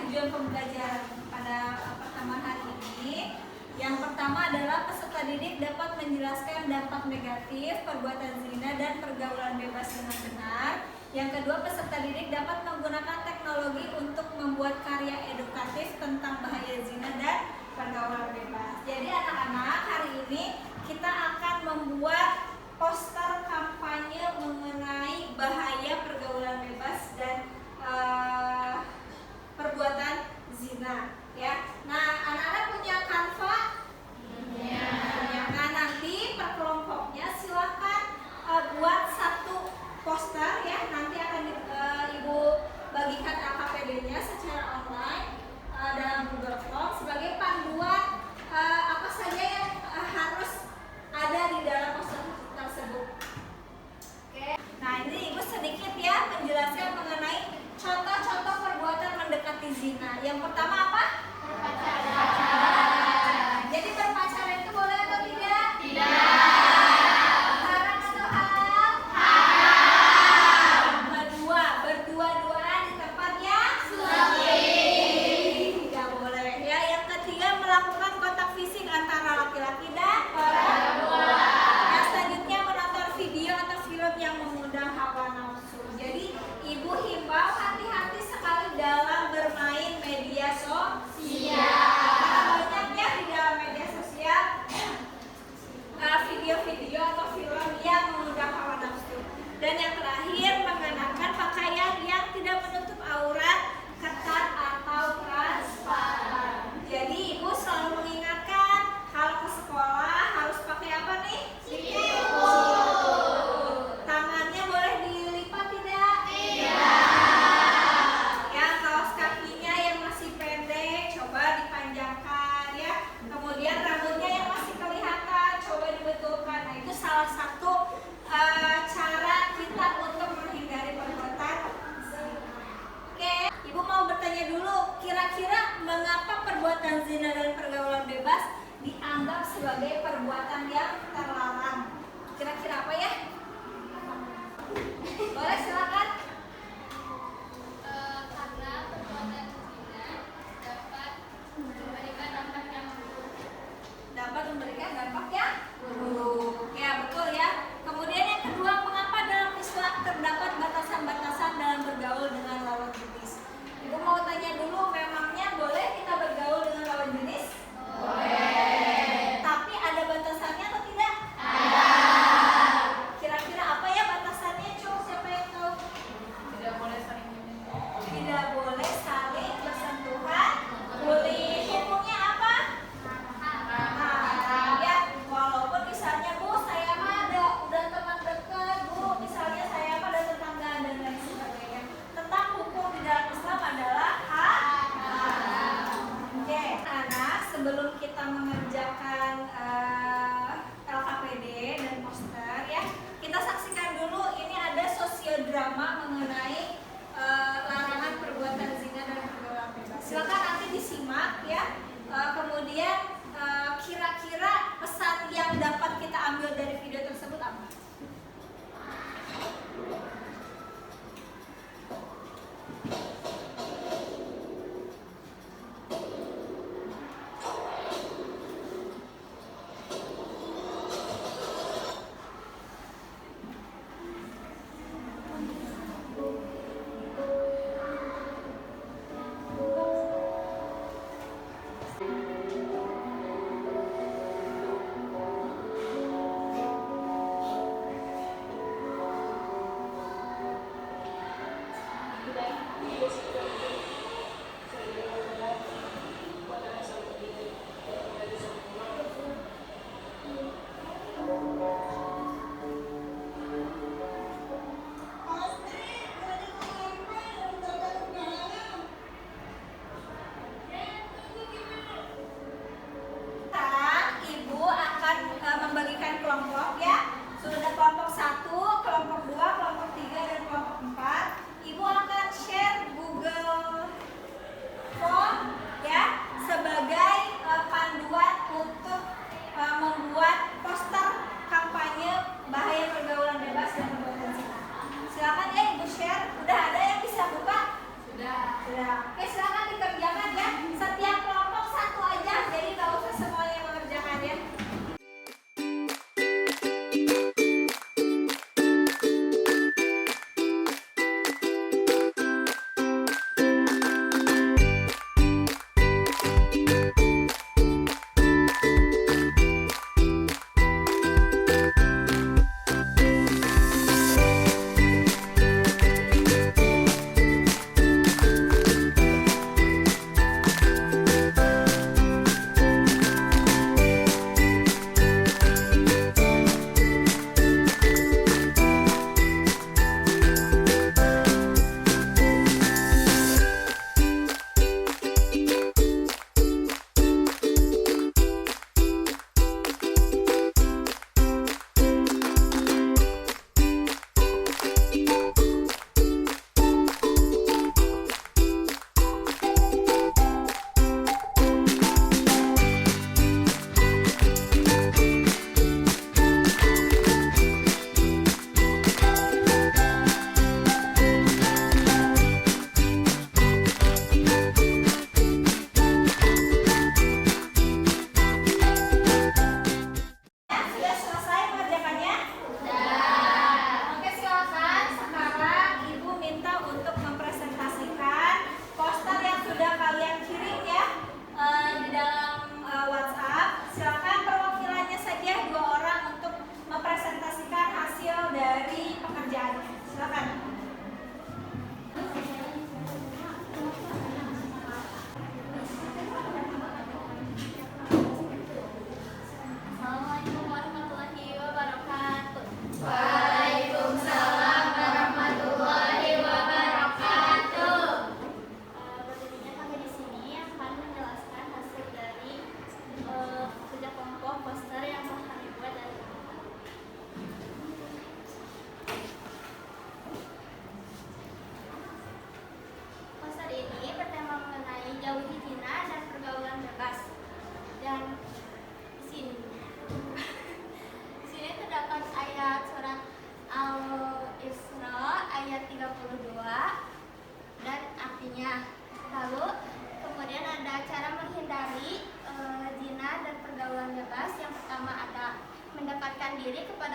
tujuan pembelajaran pada pertemuan hari ini. Yang pertama adalah peserta didik dapat menjelaskan dampak negatif perbuatan zina dan pergaulan bebas dengan benar. Yang kedua, peserta didik dapat menggunakan teknologi untuk membuat karya edukatif tentang bahaya zina dan pergaulan bebas. Jadi anak-anak, hari ini kita akan membuat poster kampanye mengenai bahaya pergaulan bebas dan perbuatan zina, ya. Nah, anak-anak punya Canva? Ya. Nah, nanti per kelompoknya silakan buat satu poster, ya. Nanti akan Ibu bagikan LKPD-nya secara online dalam Google Form sebagai panduan apa saja yang harus ada di dalam poster tersebut. Oke. Nah, ini Ibu sedikit ya menjelaskan mengenai contoh-contoh perbuatan mendekati zina. Yang pertama apa? Berpacaran. Jadi berpacaran itu boleh atau tidak? Tidak. Haram atau halal? Haram. Berdua-duaan di tempat yang suci. Tidak boleh. Ya, yang ketiga melakukan kontak fisik antara laki-laki dan perempuan. Yang selanjutnya menonton video atau film yang mengundang hawa nafsu. Jadi Ibu himbau hati-hati sekali dalam bermain media sosial. Karena banyak ya di dalam media sosial video-video atau film yang mengundang hawa nafsu. Dan yang terakhir, mengenakan pakaian yang tidak menutup aurat, ketat atau transparan. Jadi Ibu selalu mengingatkan kalau ke sekolah harus pakai apa nih? Siku. Tangannya boleh dilipat tidak? Ya, kaos kakinya yang masih pendek coba dipanjangkan ya. Kemudian rambutnya yang masih kelihatan coba dibetulkan. Nah, itu salah satu cara kita untuk menghindari perbuatan zina. Oke, Ibu mau bertanya dulu, kira-kira mengapa perbuatan zina dan pergaulan bebas dianggap sebagai perbuatan yang terlarang? Kira-kira apa ya? Boleh silakan. Karena perbuatan zina dapat memberikan dampak yang buruk. Dapat memberikan dampak yang buruk. Ya, betul ya. Kemudian yang kedua, mengapa dalam Islam terdapat batasan-batasan dalam bergaul dengan lawan jenis? Ibu mau tanya dulu, memangnya boleh kita bergaul dengan lawan jenis? Boleh. Tapi ada batasannya atau tidak? Ada. Kira-kira apa ya batasannya? Coba siapa yang tahu?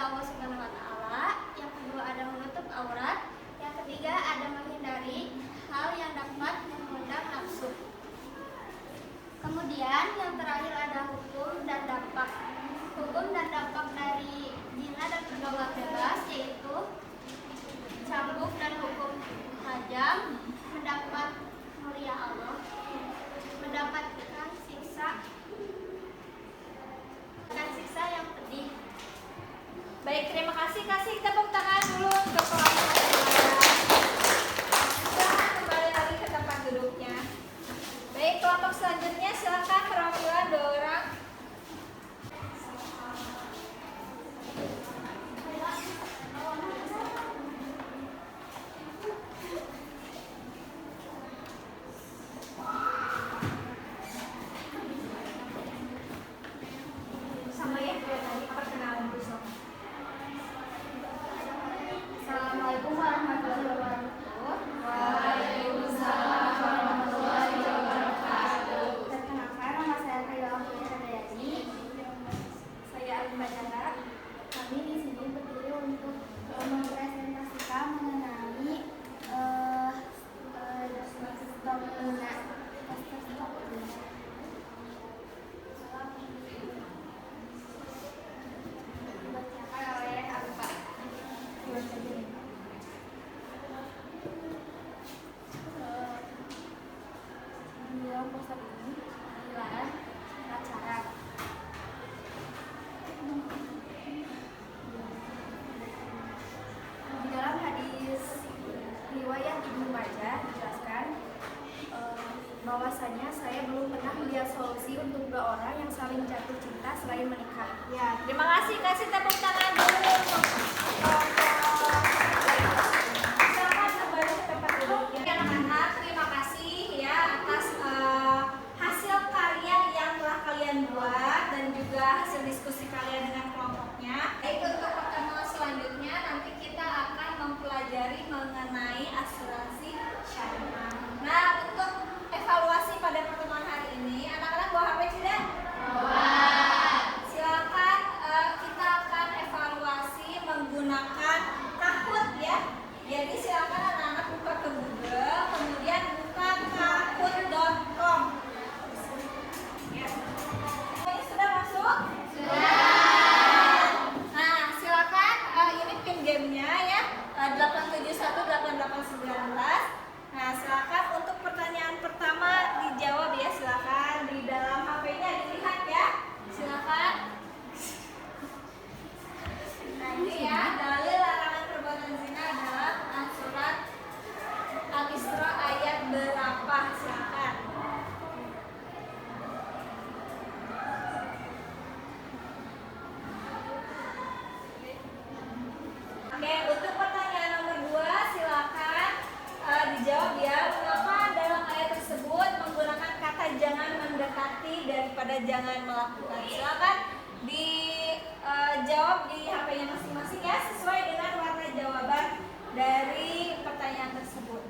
Allah Subhanahu wa taala, yang kedua ada menutup aurat, yang ketiga ada menghindari hal yang dapat mengundang nafsu. Kemudian yang terakhir ada hukum dan dampak. Hukum dan dampak dari zina dan pergaulan bebas yaitu cambuk dan hukum tajam, mendapat mulia Allah, mendapatkan siksa yang pedih. Baik, terima kasih. Kasih tepuk tangan dulu untuk kelompok Silahkan kembali lagi ke tempat duduknya. Baik, kelompok selanjutnya silakan perwakilan 2 orang. Sama ya, perkenalan dulu sama. Assalamualaikum warahmatullahi wabarakatuh. Waalaikumsalam warahmatullahi wabarakatuh. Perkenalkan, nama saya Kayla Handayani. Saya Alim Badara. Kami di sini berdiri untuk mempresentasikan mengenai stok guna. Dibacakan oleh Alfa. Dalam poster ini adalah acara. Di dalam hadis riwayat Ibnu Majah dijelaskan bahwasanya saya belum pernah melihat solusi untuk 2 orang yang saling jatuh cinta selain menikah. Ya, terima kasih. Kasih tepuk tangan dulu untuk silakan kembali ke tempat duduknya. Anak-anak, terima kasih ya atas hasil karya yang telah kalian buat dan juga hasil diskusi kalian dengan kelompoknya. Baik, untuk pertemuan selanjutnya nanti kita akan mempelajari mengenai asuransi syariah. Nah, untuk evaluasi pada pertemuan hari ini, anak-anak bawa HP tidak? Silakan, kita akan evaluasi menggunakan Kahoot ya. Jadi silakan anak-anak buka ke Google, kemudian buka kahoot.com. Ya. Ini sudah masuk? Sudah. Nah, silakan, ini pin gamenya ya, 8718819. Nah, silakan untuk pertanyaan pertama dijawab ya, silakan di dalam HP-nya dilihat ya. Silakan. Nah, ini ya, dalil larangan perbuatan zina adalah surat Al-Isra ayat berapa? Silakan. Oke, untuk pertanyaan nomor 2 silakan dijawab ya. Mengapa dalam ayat tersebut menggunakan kata jangan mendekati daripada jangan melakukan? Silakan dijawab di HP-nya masing-masing ya, sesuai dengan warna jawaban dari pertanyaan tersebut.